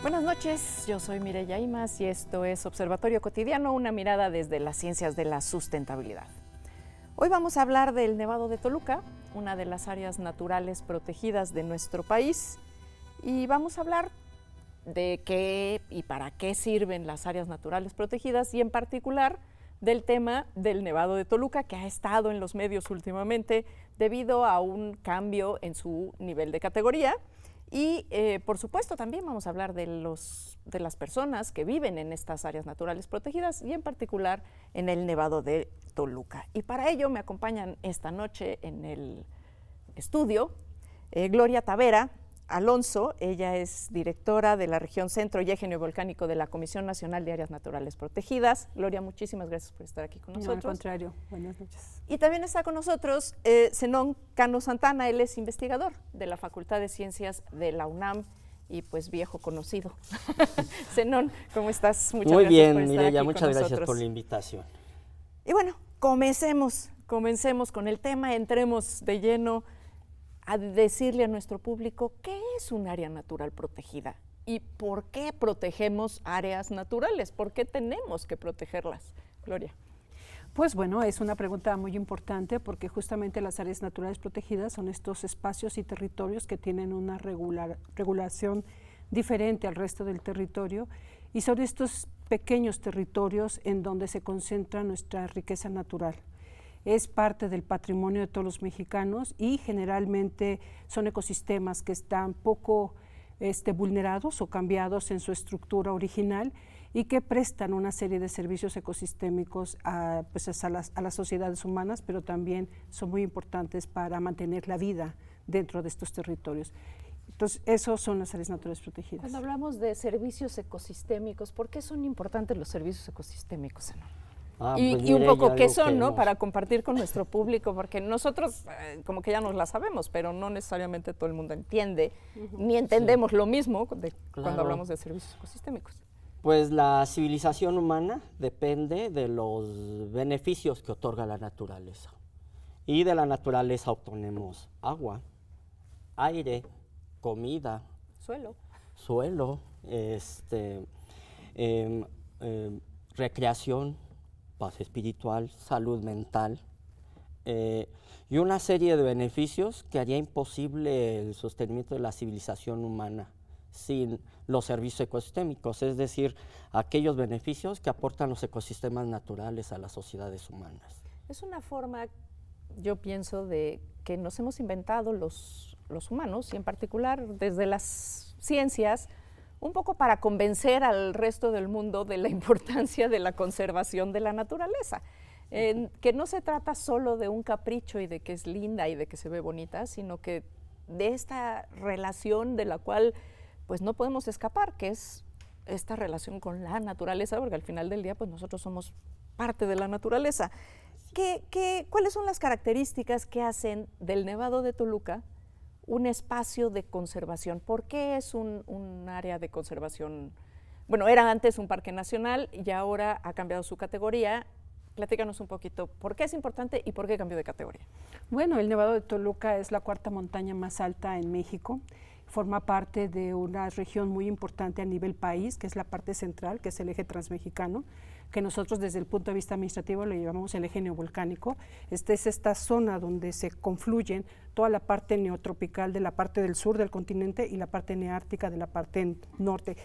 Buenas noches, yo soy Mireya Imas y esto es Observatorio Cotidiano, una mirada desde las ciencias de la sustentabilidad. Hoy vamos a hablar del Nevado de Toluca, una de las áreas naturales protegidas de nuestro país, y vamos a hablar de qué y para qué sirven las áreas naturales protegidas y en particular del tema del Nevado de Toluca, que ha estado en los medios últimamente debido a un cambio en su nivel de categoría. Y por supuesto también vamos a hablar de las personas que viven en estas áreas naturales protegidas y en particular en el Nevado de Toluca. Y para ello me acompañan esta noche en el estudio Gloria Tavera Alonso. Ella es directora de la región Centro y Eje Neovolcánico de la Comisión Nacional de Áreas Naturales Protegidas. Gloria, muchísimas gracias por estar aquí con nosotros. No, al contrario, buenas noches. Y también está con nosotros Zenón Cano Santana. Él es investigador de la Facultad de Ciencias de la UNAM y pues viejo conocido. Zenón, ¿cómo estás? Muchas gracias bien, por estar Mireya, aquí muchas con gracias por la invitación. Y bueno, comencemos con el tema, entremos de lleno a decirle a nuestro público qué es un área natural protegida y por qué protegemos áreas naturales, por qué tenemos que protegerlas. Gloria. Pues bueno, es una pregunta muy importante porque justamente las áreas naturales protegidas son estos espacios y territorios que tienen una regulación diferente al resto del territorio y son estos pequeños territorios en donde se concentra nuestra riqueza natural. Es parte del patrimonio de todos los mexicanos y generalmente son ecosistemas que están poco vulnerados o cambiados en su estructura original y que prestan una serie de servicios ecosistémicos a las sociedades humanas, pero también son muy importantes para mantener la vida dentro de estos territorios. Entonces, esos son las áreas naturales protegidas. Cuando hablamos de servicios ecosistémicos, ¿por qué son importantes los servicios ecosistémicos, Ana? Y un poco qué son, ¿no? Para compartir con nuestro público, porque nosotros como que ya nos la sabemos, pero no necesariamente todo el mundo entiende, ni entendemos lo mismo cuando hablamos de servicios ecosistémicos. Pues la civilización humana depende de los beneficios que otorga la naturaleza. Y de la naturaleza obtenemos agua, aire, comida, suelo, recreación, paz espiritual, salud mental y una serie de beneficios que haría imposible el sostenimiento de la civilización humana sin los servicios ecosistémicos, es decir, aquellos beneficios que aportan los ecosistemas naturales a las sociedades humanas. Es una forma, yo pienso, de que nos hemos inventado los humanos y en particular desde las ciencias, un poco para convencer al resto del mundo de la importancia de la conservación de la naturaleza. Que no se trata solo de un capricho y de que es linda y de que se ve bonita, sino que de esta relación de la cual pues no podemos escapar, que es esta relación con la naturaleza, porque al final del día pues nosotros somos parte de la naturaleza. ¿Cuáles son las características que hacen del Nevado de Toluca un espacio de conservación? ¿Por qué es un área de conservación? Bueno, era antes un parque nacional y ahora ha cambiado su categoría. Platícanos un poquito, ¿por qué es importante y por qué cambió de categoría? Bueno, el Nevado de Toluca es la cuarta montaña más alta en México. Forma parte de una región muy importante a nivel país, que es la parte central, que es el eje transmexicano, que nosotros desde el punto de vista administrativo le llamamos el eje neovolcánico. Es esta zona donde se confluyen toda la parte neotropical de la parte del sur del continente y la parte neártica de la parte norte.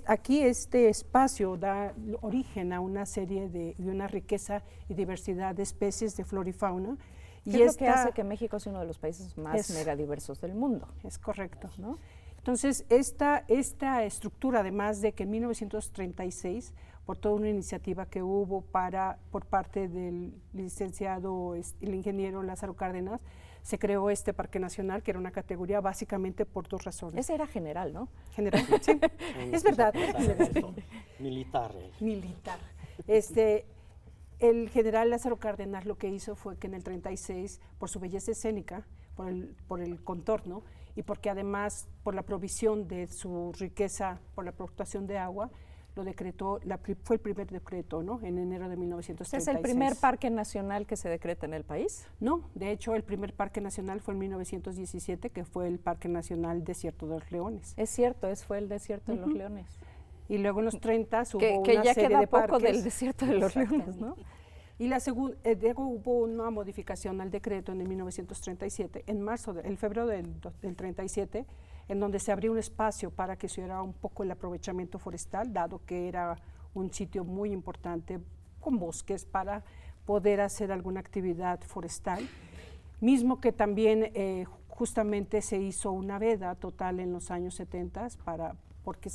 Aquí este espacio da origen a una serie de una riqueza y diversidad de especies de flora y fauna. ¿Qué es lo que hace que México sea uno de los países más megadiversos del mundo? Es correcto, ¿no? Entonces, esta estructura, además de que en 1936, por toda una iniciativa que hubo por parte del licenciado, el ingeniero Lázaro Cárdenas, se creó este Parque Nacional, que era una categoría básicamente por dos razones. Ese era general, ¿no? General, sí, es verdad. Militar. Militar. El general Lázaro Cárdenas lo que hizo fue que en el 36, por su belleza escénica, por el contorno y porque además por la provisión de su riqueza, por la aportación de agua, lo decretó, fue el primer decreto, ¿no? En enero de 1936. ¿Es el primer parque nacional que se decreta en el país? No, de hecho el primer parque nacional fue en 1917, que fue el Parque Nacional Desierto de los Leones. Es cierto, fue el Desierto de los Leones. Y luego en los 30 hubo que una ya serie queda de poco parques. del Desierto de los Leones, ¿no? Y luego hubo una modificación al decreto en el 1937, en febrero del 37, en donde se abrió un espacio para que se hiciera un poco el aprovechamiento forestal, dado que era un sitio muy importante con bosques para poder hacer alguna actividad forestal. Mismo que también justamente se hizo una veda total en los años 70 porque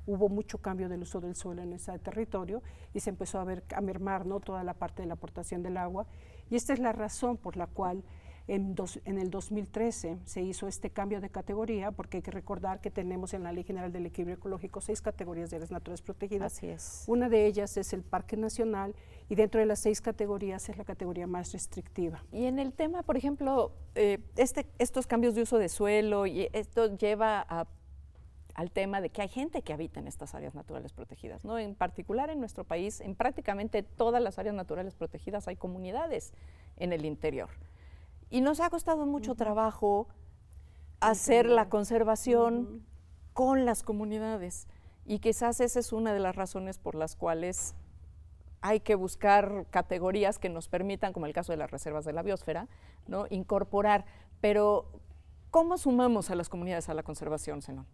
hubo mucho cambio del uso del suelo en ese territorio y se empezó a mermar, ¿no?, toda la parte de la aportación del agua. Y esta es la razón por la cual en el 2013 se hizo este cambio de categoría, porque hay que recordar que tenemos en la Ley General del Equilibrio Ecológico 6 categorías de áreas naturales protegidas. Así es. Una de ellas es el Parque Nacional y dentro de las 6 categorías es la categoría más restrictiva. Y en el tema, por ejemplo, estos cambios de uso de suelo, y esto lleva al tema de que hay gente que habita en estas áreas naturales protegidas, ¿no? En particular en nuestro país, en prácticamente todas las áreas naturales protegidas hay comunidades en el interior. Y nos ha costado mucho trabajo hacer la conservación con las comunidades. Y quizás esa es una de las razones por las cuales hay que buscar categorías que nos permitan, como el caso de las reservas de la biosfera, ¿no?, incorporar. Pero, ¿cómo sumamos a las comunidades a la conservación, Zenón?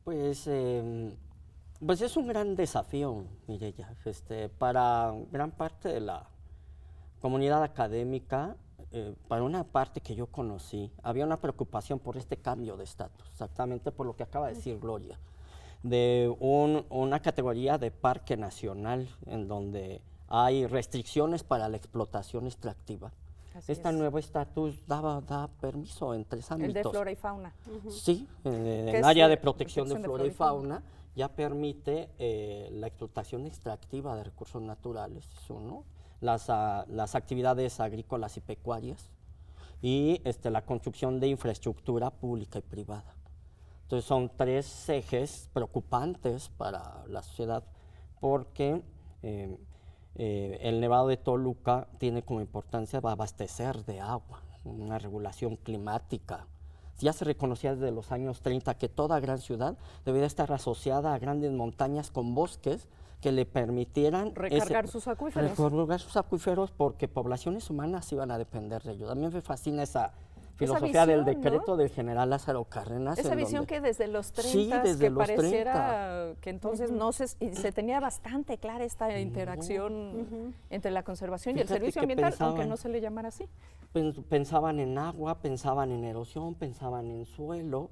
Pues es un gran desafío, Mireya, para gran parte de la comunidad académica. Para una parte que yo conocí, había una preocupación por este cambio de estatus, exactamente por lo que acaba de decir Gloria, de una categoría de parque nacional en donde hay restricciones para la explotación extractiva. Este nuevo estatus da permiso en 3 ámbitos. El de flora y fauna. Sí, en área de protección de flora y fauna ya permite la explotación extractiva de recursos naturales, eso, ¿no? Las actividades agrícolas y pecuarias y la construcción de infraestructura pública y privada. Entonces son 3 ejes preocupantes para la sociedad porque el Nevado de Toluca tiene como importancia abastecer de agua, una regulación climática. Ya se reconocía desde los años 30 que toda gran ciudad debería estar asociada a grandes montañas con bosques que le permitieran recargar sus acuíferos. Recargar sus acuíferos, porque poblaciones humanas iban a depender de ellos. A mí me fascina esa filosofía del decreto, ¿no?, del general Lázaro Cárdenas. Esa visión que desde los 30, sí, desde que los pareciera 30. Que entonces se tenía bastante clara esta interacción entre la conservación y el servicio ambiental, aunque no se le llamara así. Pensaban en agua, pensaban en erosión, pensaban en suelo,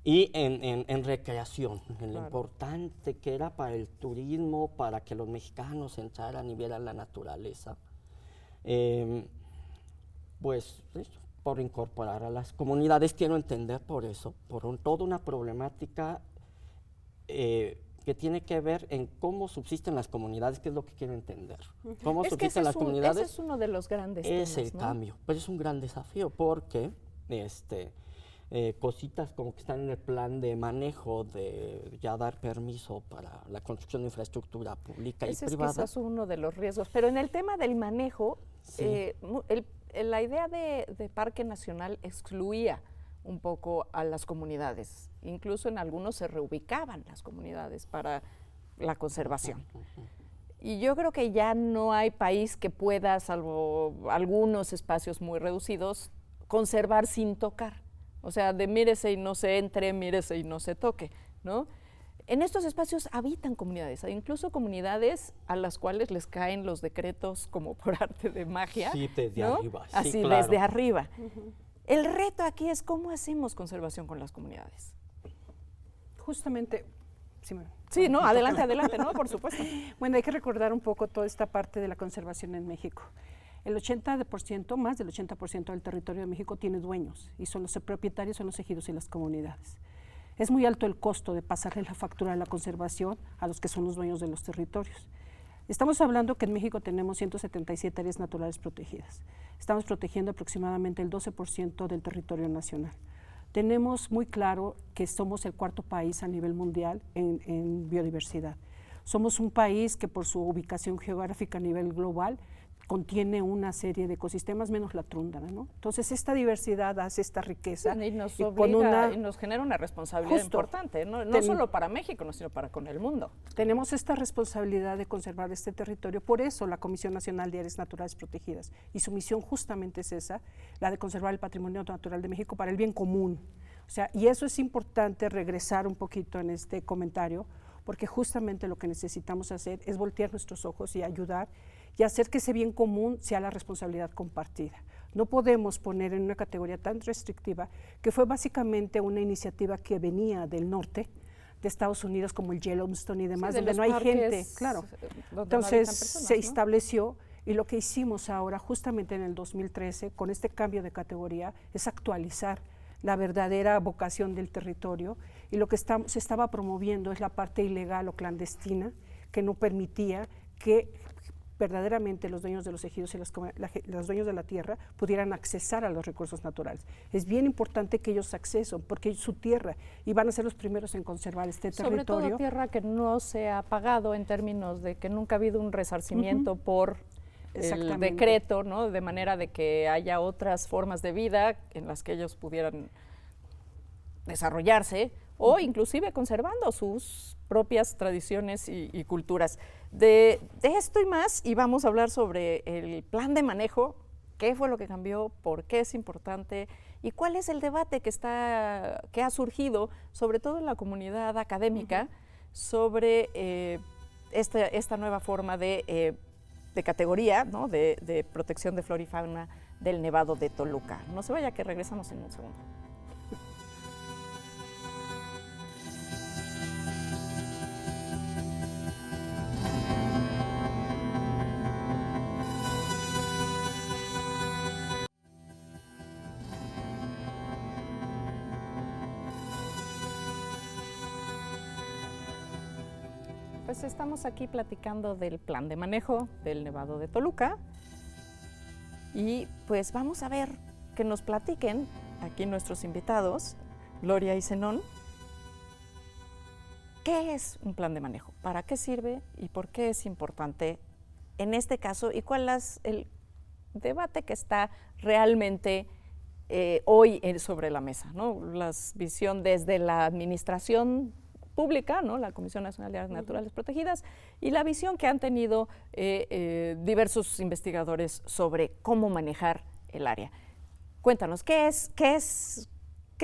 y en recreación, en lo importante que era para el turismo, para que los mexicanos entraran y vieran la naturaleza. Por incorporar a las comunidades, quiero entender por eso, toda una problemática que tiene que ver en cómo subsisten las comunidades, que es lo que quiero entender. ¿Cómo subsisten las comunidades? Ese es uno de los grandes temas, es el cambio, pero es un gran desafío porque cositas como que están en el plan de manejo de ya dar permiso para la construcción de infraestructura pública y privada. Ese es quizás uno de los riesgos, pero en el tema del manejo, sí, la idea de Parque Nacional excluía un poco a las comunidades, incluso en algunos se reubicaban las comunidades para la conservación. Y yo creo que ya no hay país que pueda, salvo algunos espacios muy reducidos, conservar sin tocar. O sea, de mírese y no se entre, mírese y no se toque, ¿no? En estos espacios habitan comunidades, incluso comunidades a las cuales les caen los decretos como por arte de magia. Sí, desde, ¿no?, arriba. Sí, así, claro, desde arriba. El reto aquí es cómo hacemos conservación con las comunidades. Justamente, sí, no, adelante, no, por supuesto. Bueno, hay que recordar un poco toda esta parte de la conservación en México. El 80%, más del 80% del territorio de México tiene dueños y son los propietarios, son los ejidos y las comunidades. Es muy alto el costo de pasarle la factura de la conservación a los que son los dueños de los territorios. Estamos hablando que en México tenemos 177 áreas naturales protegidas. Estamos protegiendo aproximadamente el 12% del territorio nacional. tenemos muy claro que somos el cuarto país a nivel mundial en biodiversidad. Somos un país que por su ubicación geográfica a nivel global contiene una serie de ecosistemas menos la tundra, ¿no? Entonces esta diversidad hace esta riqueza y nos y obliga, y nos genera una responsabilidad Justo. importante, no solo para México, sino para con el mundo. Tenemos esta responsabilidad de conservar este territorio, por eso la Comisión Nacional de Áreas Naturales Protegidas, y su misión justamente es esa, la de conservar el patrimonio natural de México para el bien común. O sea, y eso es importante regresar un poquito en este comentario, porque justamente lo que necesitamos hacer es voltear nuestros ojos y ayudar y hacer que ese bien común sea la responsabilidad compartida. No podemos poner en una categoría tan restrictiva, que fue básicamente una iniciativa que venía del norte, de Estados Unidos, como el Yellowstone y demás, Sí, donde no hay gente, parques, claro. donde Entonces no habitan personas, se ¿no? estableció, y lo que hicimos ahora, justamente en el 2013, con este cambio de categoría, es actualizar la verdadera vocación del territorio, y lo que se estaba promoviendo es la parte ilegal o clandestina, que no permitía que verdaderamente los dueños de los ejidos y los dueños de la tierra pudieran accesar a los recursos naturales. Es bien importante que ellos accesen, porque es su tierra, y van a ser los primeros en conservar este Sobre territorio. todo tierra que no se ha pagado en términos de que nunca ha habido un resarcimiento por el decreto, ¿no? De manera de que haya otras formas de vida en las que ellos pudieran desarrollarse o inclusive conservando sus propias tradiciones y culturas. De esto y más, y vamos a hablar sobre el plan de manejo, qué fue lo que cambió, por qué es importante y cuál es el debate que ha surgido, sobre todo en la comunidad académica, sobre esta nueva forma de categoría, ¿no? de protección de flora y fauna del Nevado de Toluca. No se vaya, que regresamos en un segundo. Pues estamos aquí platicando del plan de manejo del Nevado de Toluca y pues vamos a ver que nos platiquen aquí nuestros invitados, Gloria y Zenón, qué es un plan de manejo, para qué sirve y por qué es importante en este caso y cuál es el debate que está realmente hoy sobre la mesa, ¿no? La visión desde la administración pública, ¿no? La Comisión Nacional de Áreas Naturales Protegidas, y la visión que han tenido diversos investigadores sobre cómo manejar el área. Cuéntanos, ¿qué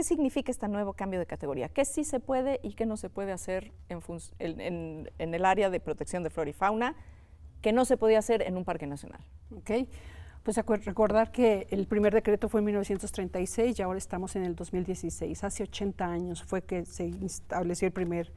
significa este nuevo cambio de categoría? ¿Qué sí se puede y qué no se puede hacer en el área de protección de flora y fauna que no se podía hacer en un parque nacional? Okay. Pues recordar que el primer decreto fue en 1936 y ahora estamos en el 2016. Hace 80 años fue que se estableció el primer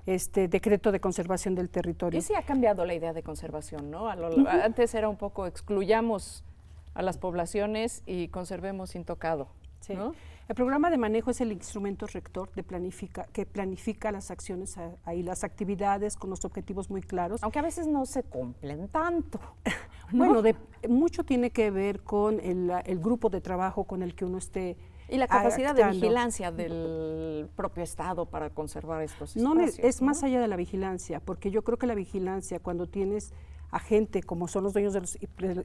decreto de conservación del territorio. Y sí ha cambiado la idea de conservación, ¿no? Antes era un poco excluyamos a las poblaciones y conservemos intocado, sí. ¿no? El programa de manejo es el instrumento rector que planifica las acciones y las actividades con los objetivos muy claros. Aunque a veces no se cumplen tanto. ¿No? Bueno, mucho tiene que ver con el grupo de trabajo con el que uno esté y la capacidad de vigilancia del propio Estado para conservar estos espacios. Es más allá de la vigilancia, porque yo creo que la vigilancia, cuando tienes a gente como son los dueños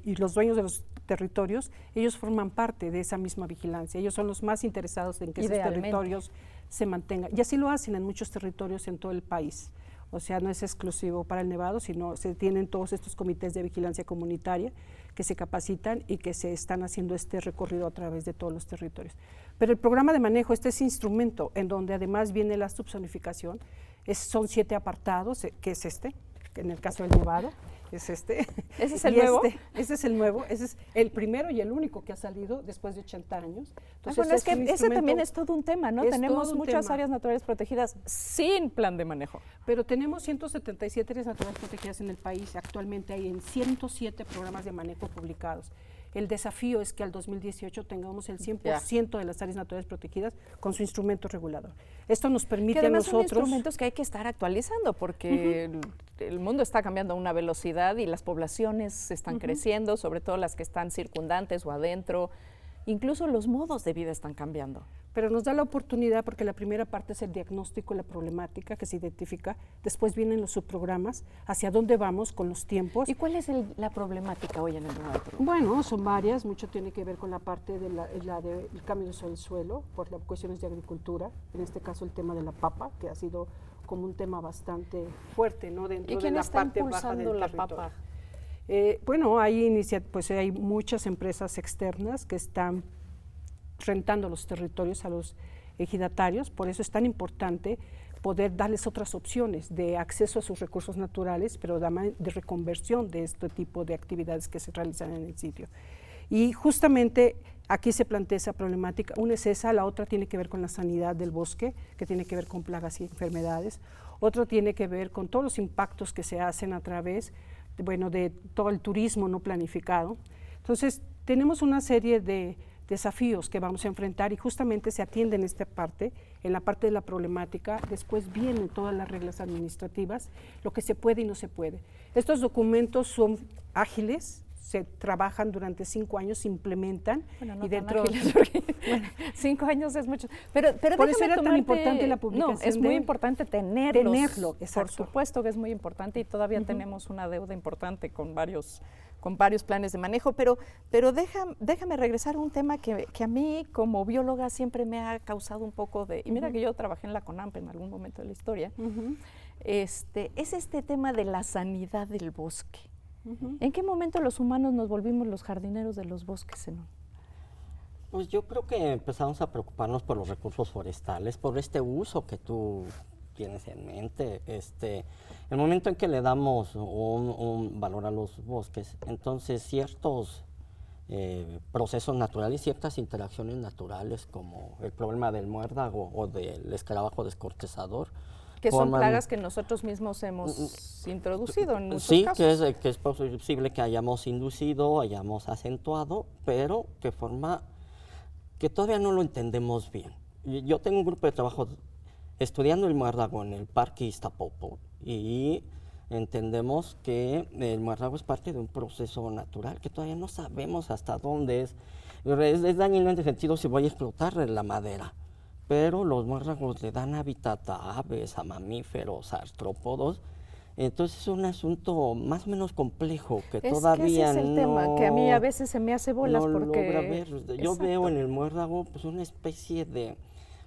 los dueños de los territorios, ellos forman parte de esa misma vigilancia. Ellos son los más interesados en que esos territorios se mantengan. Y así lo hacen en muchos territorios en todo el país. O sea, no es exclusivo para el Nevado, sino se tienen todos estos comités de vigilancia comunitaria que se capacitan y que se están haciendo este recorrido a través de todos los territorios. Pero el programa de manejo, este es instrumento en donde además viene la subzonificación, son 7 apartados, que es en el caso del Nevado, es ¿Ese es el nuevo? Ese es el nuevo, ese es el primero y el único que ha salido después de 80 años. Entonces, bueno, es que ese también es todo un tema, ¿no? Tenemos muchas áreas naturales protegidas sin plan de manejo. Pero tenemos 177 áreas naturales protegidas en el país. Actualmente hay en 107 programas de manejo publicados. El desafío es que al 2018 tengamos el 100% de las áreas naturales protegidas con su instrumento regulador. Esto nos permite que además a nosotros... son instrumentos que hay que estar actualizando porque el mundo está cambiando a una velocidad y las poblaciones están creciendo, sobre todo las que están circundantes o adentro. incluso los modos de vida están cambiando. Pero nos da la oportunidad, porque la primera parte es el diagnóstico, la problemática que se identifica, después vienen los subprogramas, hacia dónde vamos con los tiempos. ¿Y cuál es la problemática hoy en el Nevado de Toluca? Bueno, son varias, mucho tiene que ver con la parte del cambio de uso del suelo, por las cuestiones de agricultura, en este caso el tema de la papa, que ha sido como un tema bastante fuerte, ¿no? Dentro de la parte baja del la territorio. papa? Bueno, hay muchas empresas externas que están rentando los territorios a los ejidatarios, por eso es tan importante poder darles otras opciones de acceso a sus recursos naturales, pero de reconversión de este tipo de actividades que se realizan en el sitio. Y justamente aquí se plantea esa problemática, una es esa, la otra tiene que ver con la sanidad del bosque, que tiene que ver con plagas y enfermedades, otra tiene que ver con todos los impactos que se hacen a través de todo el turismo no planificado. Entonces, tenemos una serie de desafíos que vamos a enfrentar y justamente se atiende en esta parte, en la parte de la problemática, después vienen todas las reglas administrativas, lo que se puede y no se puede. Estos documentos son ágiles, se trabajan durante 5 años, se implementan Bueno, y dentro bueno, 5 años es mucho. Pero por eso era tan importante la publicación. No, es muy importante tenerlo. Exacto. Por supuesto que es muy importante y todavía tenemos una deuda importante con varios planes de manejo, pero déjame regresar a un tema que a mí como bióloga siempre me ha causado un poco de, y mira que yo trabajé en la CONAMP en algún momento de la historia, es este tema de la sanidad del bosque. ¿En qué momento los humanos nos volvimos los jardineros de los bosques, Zenón? Pues yo creo que empezamos a preocuparnos por los recursos forestales, por este uso que tú tienes en mente. El momento en que le damos un valor a los bosques, entonces ciertos procesos naturales, ciertas interacciones naturales, como el problema del muérdago o del escarabajo descortezador, que son plagas que nosotros mismos hemos introducido en muchos sí, casos. que es posible que hayamos inducido, hayamos acentuado, pero que todavía no lo entendemos bien. Yo tengo un grupo de trabajo estudiando el muérdago en el Parque Iztapopo y entendemos que el muérdago es parte de un proceso natural que todavía no sabemos hasta dónde es. Es dañino en el sentido si voy a explotar la madera, pero los muérdagos le dan hábitat a aves, a mamíferos, a artrópodos. Entonces es un asunto más o menos complejo que todavía ese es el tema, que a mí a veces se me hace bolas no porque... logra ver. Yo veo en el muérdago pues una especie de...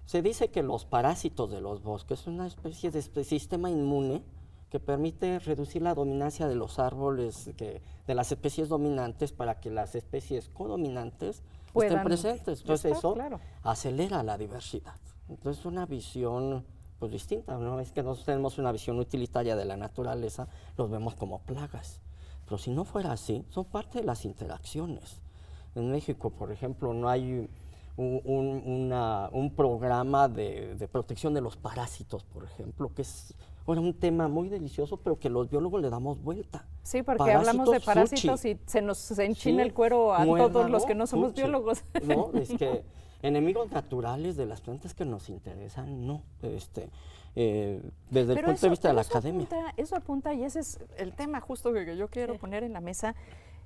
Se dice que los parásitos de los bosques son una especie de sistema inmune que permite reducir la dominancia de los árboles, de las especies dominantes, para que las especies codominantes estén presentes. Entonces eso acelera la diversidad. Entonces una visión pues distinta, ¿no? Es que nosotros tenemos una visión utilitaria de la naturaleza, los vemos como plagas. Pero si no fuera así, son parte de las interacciones. En México, por ejemplo, no hay un programa de protección de los parásitos, por ejemplo, que es un tema muy delicioso, pero que los biólogos le damos vuelta. Sí, porque hablamos de parásitos y se nos enchina el cuero a todos los que no somos biólogos. No, es que enemigos naturales de las plantas que nos interesan, no. Desde el punto de vista de la academia. Eso apunta, y ese es el tema justo que yo quiero poner en la mesa,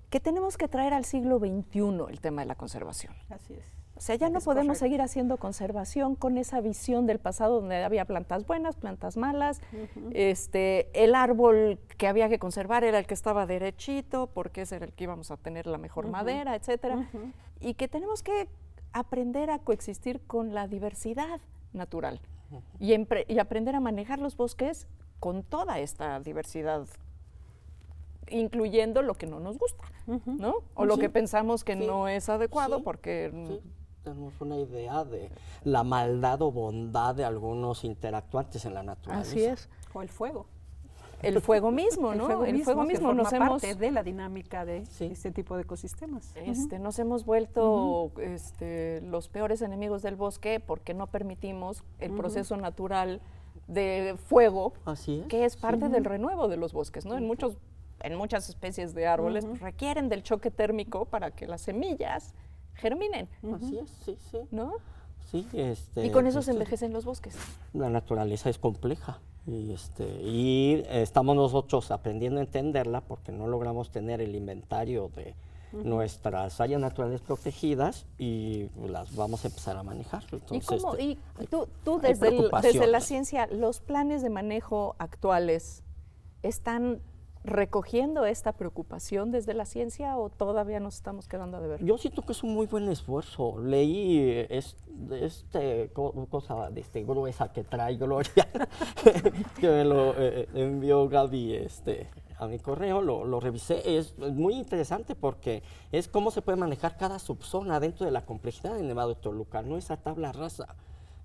que tenemos que traer al siglo XXI el tema de la conservación. Así es. O sea, ya no podemos seguir haciendo conservación con esa visión del pasado donde había plantas buenas, plantas malas. El árbol que había que conservar era el que estaba derechito, porque ese era el que íbamos a tener la mejor madera, etcétera. Y que tenemos que aprender a coexistir con la diversidad natural y aprender a manejar los bosques con toda esta diversidad, incluyendo lo que no nos gusta, ¿no? O lo que pensamos que no es adecuado porque... Tenemos una idea de la maldad o bondad de algunos interactuantes en la naturaleza. Así es. O el fuego. El fuego mismo, ¿no? El fuego mismo nos hemos... parte de la dinámica de este tipo de ecosistemas. Nos hemos vuelto los peores enemigos del bosque porque no permitimos el proceso natural de fuego, que es parte del renuevo de los bosques, ¿no? En muchas especies de árboles requieren del choque térmico para que las semillas germinen. Así es, sí. ¿No? Sí, y con eso se envejecen los bosques. La naturaleza es compleja y estamos nosotros aprendiendo a entenderla porque no logramos tener el inventario nuestras áreas naturales protegidas y las vamos a empezar a manejar. Entonces, ¿Y tú hay desde la preocupaciones. ciencia, los planes de manejo actuales están recogiendo esta preocupación desde la ciencia o todavía nos estamos quedando a deber? Yo siento que es un muy buen esfuerzo. Leí cosa gruesa que trae Gloria, que me lo envió Gaby a mi correo, lo revisé. Es muy interesante porque es cómo se puede manejar cada subzona dentro de la complejidad del Nevado de Toluca. No es a tabla rasa.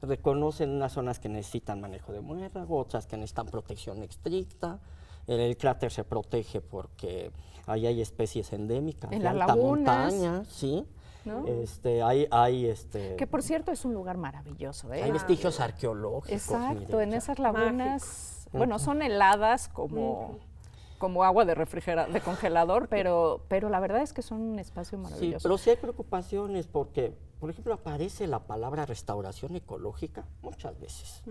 Reconocen unas zonas que necesitan manejo de muérdago, otras que necesitan protección estricta. El cráter se protege porque ahí hay especies endémicas En de las alta lagunas, montaña, sí. ¿no? Que por cierto es un lugar maravilloso. hay vestigios arqueológicos. Exacto, miren, en o sea, esas lagunas, bueno, son heladas como agua de congelador, pero la verdad es que son un espacio Sí, maravilloso. pero sí hay preocupaciones porque, por ejemplo, aparece la palabra restauración ecológica muchas veces.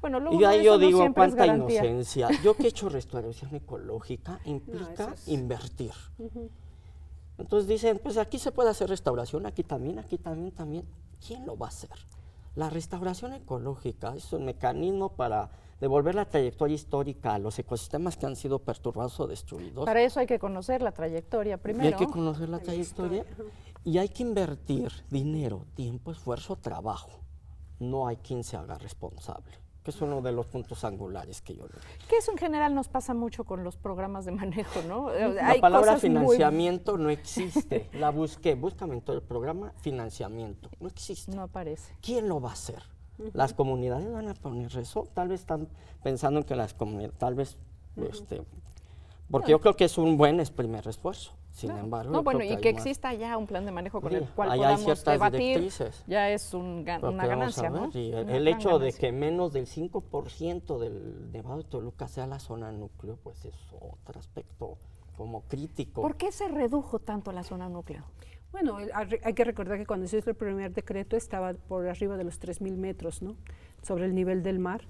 Bueno, luego Y ahí yo eso no digo, siempre es cuánta garantía. inocencia. Yo que he hecho restauración ecológica implica invertir. Entonces dicen, pues aquí se puede hacer restauración, aquí también, también. ¿Quién lo va a hacer? La restauración ecológica es un mecanismo para devolver la trayectoria histórica a los ecosistemas que han sido perturbados o destruidos. Para eso hay que conocer la trayectoria Y primero. hay que conocer la trayectoria y hay que invertir dinero, tiempo, esfuerzo, trabajo. No hay quien se haga responsable, que es uno de los puntos angulares que yo le doy. Que eso en general nos pasa mucho con los programas de manejo, ¿no? La palabra financiamiento no existe. La busqué, búscame en todo el programa, financiamiento. No existe. No aparece. ¿Quién lo va a hacer? Las comunidades van a poner eso. Tal vez están pensando en que las comunidades, porque yo creo que es un buen primer esfuerzo. Sin embargo, No, yo bueno, creo y hay que más. exista ya un plan de manejo con Sí, el cual ahí hay podamos ciertas debatir, directrices. ya es una Pero que ganancia, vamos a ¿no? ver, y Una el gran hecho de ganancia. que menos del 5% del Nevado de Toluca sea la zona núcleo, pues es otro aspecto como crítico. ¿Por qué se redujo tanto la zona núcleo? Bueno, hay que recordar que cuando se hizo el primer decreto estaba por arriba de los 3.000 metros, ¿no? Sobre el nivel del mar.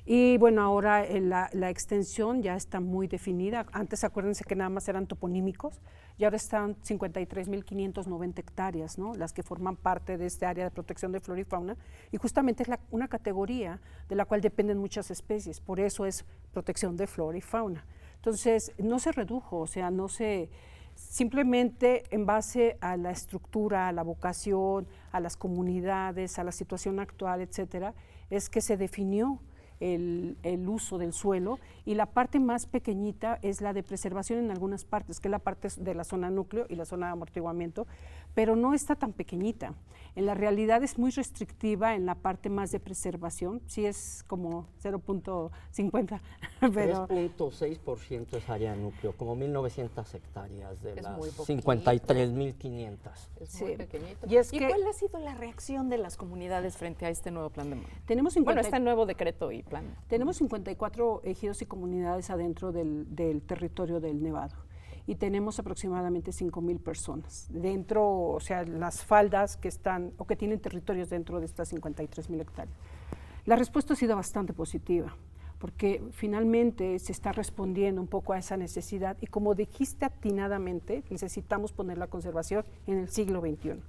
Y bueno, ahora la extensión ya está muy definida. Antes acuérdense que nada más eran toponímicos y ahora están 53.590 hectáreas, ¿no? Las que forman parte de este área de protección de flora y fauna. Y justamente es una categoría de la cual dependen muchas especies. Por eso es protección de flora y fauna. Entonces, no se redujo, o sea, simplemente en base a la estructura, a la vocación, a las comunidades, a la situación actual, etcétera, es que se definió el uso del suelo, y la parte más pequeñita es la de preservación en algunas partes, que es la parte de la zona núcleo y la zona de amortiguamiento, pero no está tan pequeñita. En la realidad es muy restrictiva en la parte más de preservación, sí es como 0.50, pero 3.6% es área núcleo, como 1.900 hectáreas de Es las muy poquito. 53.500. Es Sí. muy pequeñito. Y es ¿Y que- cuál ha sido la reacción de las comunidades frente a este nuevo plan de manejo? tenemos Bueno, este nuevo decreto y plan. Tenemos 54 ejidos y comunidades adentro del territorio del Nevado y tenemos aproximadamente 5.000 personas dentro, o sea, las faldas que están o que tienen territorios dentro de estas 53.000 hectáreas. La respuesta ha sido bastante positiva porque finalmente se está respondiendo un poco a esa necesidad y, como dijiste atinadamente, necesitamos poner la conservación en el siglo XXI,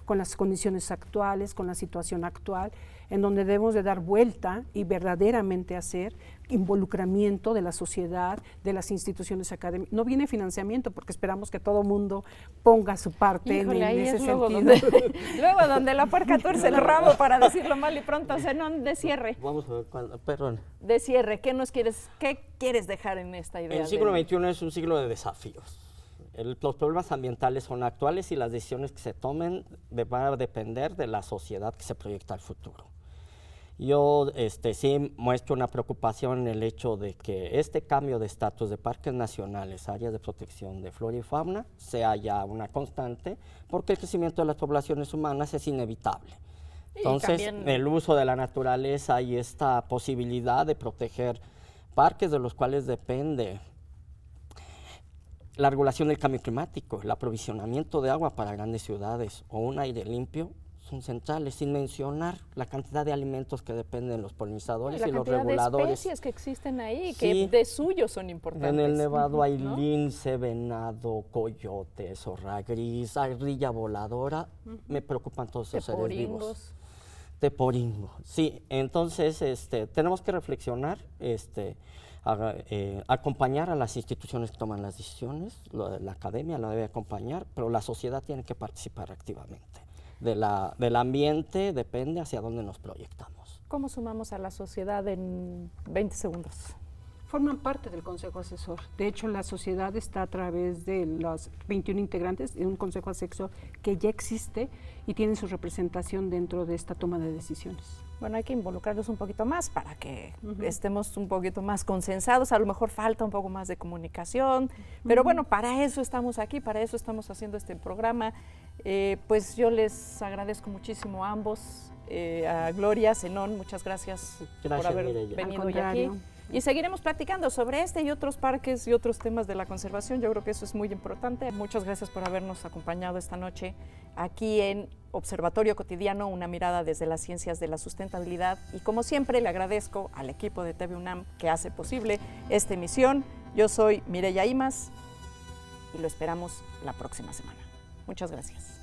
con las condiciones actuales, con la situación actual, en donde debemos de dar vuelta y verdaderamente hacer involucramiento de la sociedad, de las instituciones académicas. No viene financiamiento porque esperamos que todo mundo ponga su parte Híjole, ahí en ese es luego sentido. luego donde la puerca tuerce el rabo, para decirlo mal y pronto, Zenón, de cierre. Vamos a ver, perdón. De cierre, ¿qué quieres dejar en esta idea? El siglo XXI es un siglo de desafíos. Los problemas ambientales son actuales y las decisiones que se tomen van a depender de la sociedad que se proyecta al futuro. Yo sí muestro una preocupación en el hecho de que este cambio de estatus de parques nacionales, áreas de protección de flora y fauna, sea ya una constante, porque el crecimiento de las poblaciones humanas es inevitable. Entonces, también el uso de la naturaleza y esta posibilidad de proteger parques de los cuales depende la regulación del cambio climático, el aprovisionamiento de agua para grandes ciudades o un aire limpio, son centrales, sin mencionar la cantidad de alimentos que dependen de los polinizadores y los la cantidad reguladores. de especies que existen ahí, Sí. que de suyo son importantes. En el Nevado hay ¿no? lince, venado, coyote, zorra gris, ardilla voladora. Me preocupan todos esos seres vivos. Teporingos. Teporingo, sí. Entonces, tenemos que reflexionar, acompañar a las instituciones que toman las decisiones, la academia la debe acompañar, pero la sociedad tiene que participar activamente. Del ambiente depende hacia dónde nos proyectamos. ¿Cómo sumamos a la sociedad en 20 segundos? Forman parte del Consejo Asesor. De hecho, la sociedad está a través de los 21 integrantes de un Consejo Asesor que ya existe y tienen su representación dentro de esta toma de decisiones. Bueno, hay que involucrarlos un poquito más para que estemos un poquito más consensados. A lo mejor falta un poco más de comunicación, pero bueno, para eso estamos aquí, para eso estamos haciendo este programa. Pues yo les agradezco muchísimo a ambos, a Gloria, Zenón, muchas gracias por haber Mireya. venido hoy aquí. Y seguiremos platicando sobre este y otros parques y otros temas de la conservación. Yo creo que eso es muy importante. Muchas gracias por habernos acompañado esta noche aquí en Observatorio Cotidiano, una mirada desde las ciencias de la sustentabilidad. Y como siempre, le agradezco al equipo de TV UNAM que hace posible esta emisión. Yo soy Mireya Imas y lo esperamos la próxima semana. Muchas gracias.